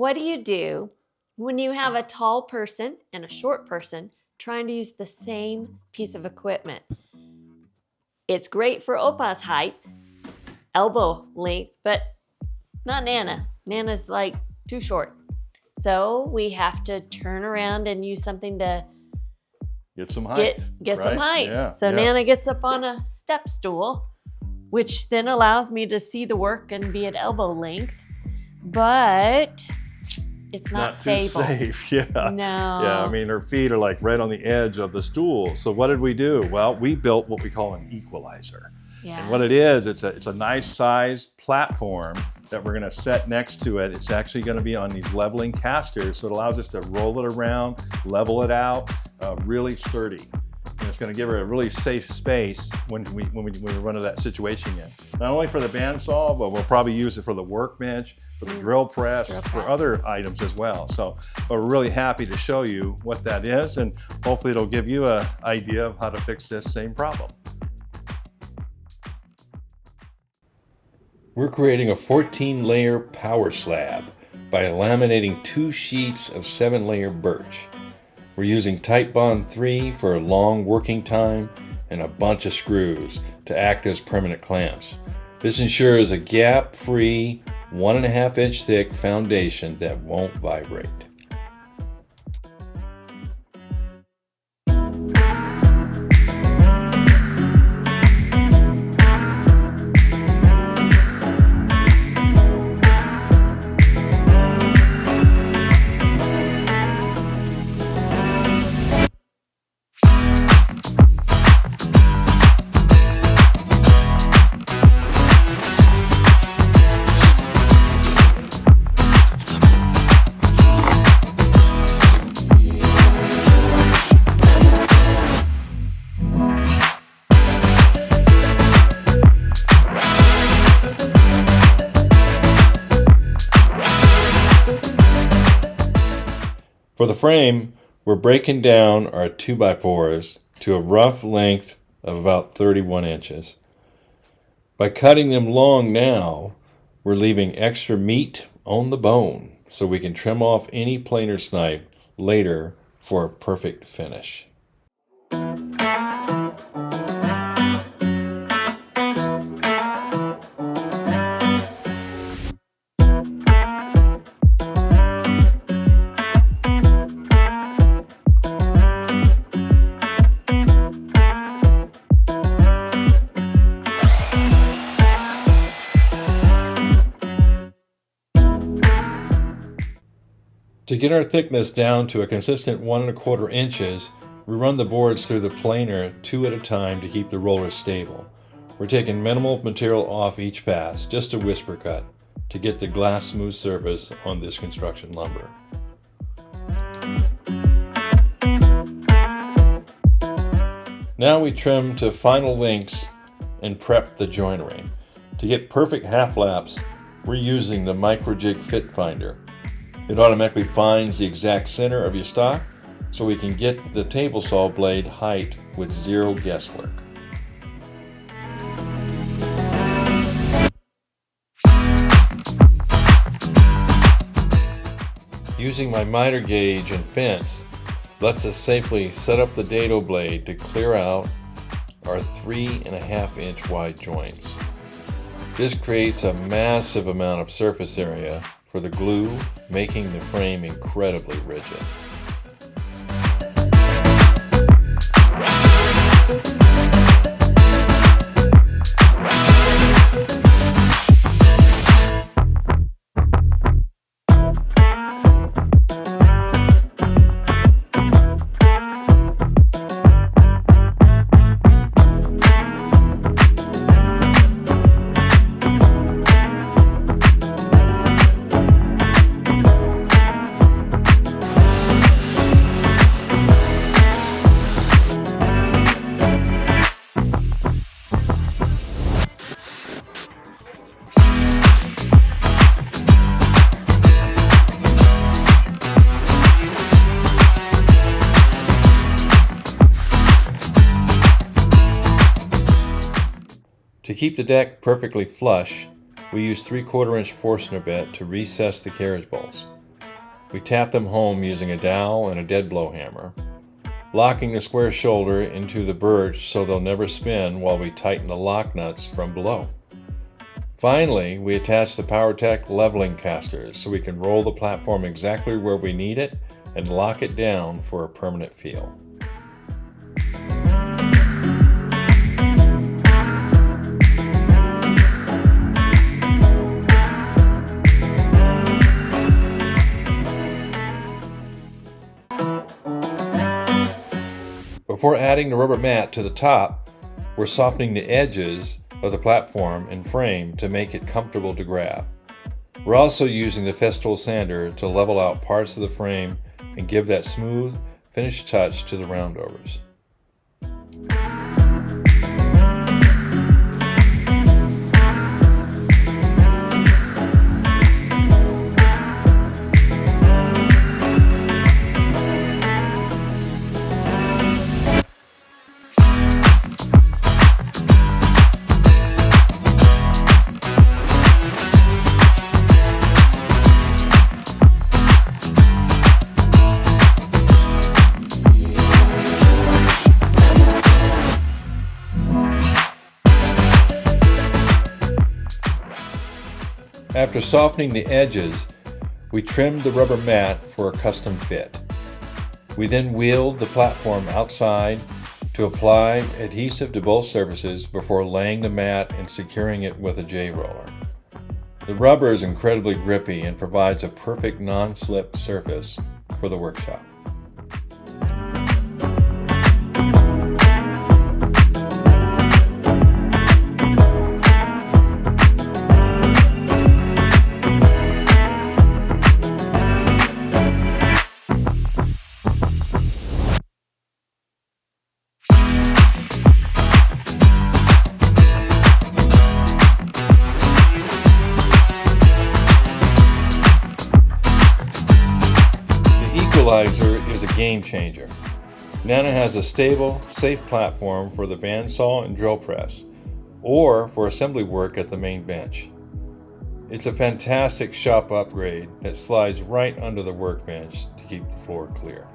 what do you do when you have a tall person and a short person trying to use the same piece of equipment? It's great for Opa's height, elbow length, but not Nana. Nana's like too short. So we have to turn around and use something to get some height. Get right? some height. Yeah, so Nana gets up on a step stool, which then allows me to see the work and be at elbow length. But it's not stable. Too safe. Yeah. No. Yeah, I mean, her feet are like right on the edge of the stool. So what did we do? Well, we built what we call an equalizer. Yeah. And what it is, it's a nice sized platform that we're gonna set next to it. It's actually gonna be on these leveling casters, so it allows us to roll it around, level it out, really sturdy. And it's gonna give her a really safe space when we run into that situation again. Not only for the bandsaw, but we'll probably use it for the workbench, for the drill press, for other items as well. So we're really happy to show you what that is, and hopefully it'll give you an idea of how to fix this same problem. We're creating a 14-layer power slab by laminating 2 sheets of 7-layer birch. We're using Titebond 3 for a long working time and a bunch of screws to act as permanent clamps. This ensures a gap-free 1.5 inch thick foundation that won't vibrate. For the frame, we're breaking down our 2x4s to a rough length of about 31 inches. By cutting them long now, we're leaving extra meat on the bone so we can trim off any planer snipe later for a perfect finish. To get our thickness down to a consistent 1.25 inches, we run the boards through the planer 2 at a time to keep the rollers stable. We're taking minimal material off each pass, just a whisper cut, to get the glass smooth surface on this construction lumber. Now we trim to final lengths and prep the joinery. To get perfect half laps, we're using the MicroJig Fit Finder. It automatically finds the exact center of your stock, so we can get the table saw blade height with 0 guesswork. Using my miter gauge and fence lets us safely set up the dado blade to clear out our 3.5 inch wide joints. This creates a massive amount of surface area for the glue, making the frame incredibly rigid. To keep the deck perfectly flush, we use 3/4 inch Forstner bit to recess the carriage bolts. We tap them home using a dowel and a dead blow hammer, locking the square shoulder into the birch so they'll never spin while we tighten the lock nuts from below. Finally, we attach the PowerTech leveling casters so we can roll the platform exactly where we need it and lock it down for a permanent feel. Before adding the rubber mat to the top, we're softening the edges of the platform and frame to make it comfortable to grab. We're also using the Festool sander to level out parts of the frame and give that smooth, finished touch to the roundovers. After softening the edges, we trimmed the rubber mat for a custom fit. We then wheeled the platform outside to apply adhesive to both surfaces before laying the mat and securing it with a J-roller. The rubber is incredibly grippy and provides a perfect non-slip surface for the workshop. Equalizer is a game changer. Nana has a stable, safe platform for the bandsaw and drill press, or for assembly work at the main bench. It's a fantastic shop upgrade that slides right under the workbench to keep the floor clear.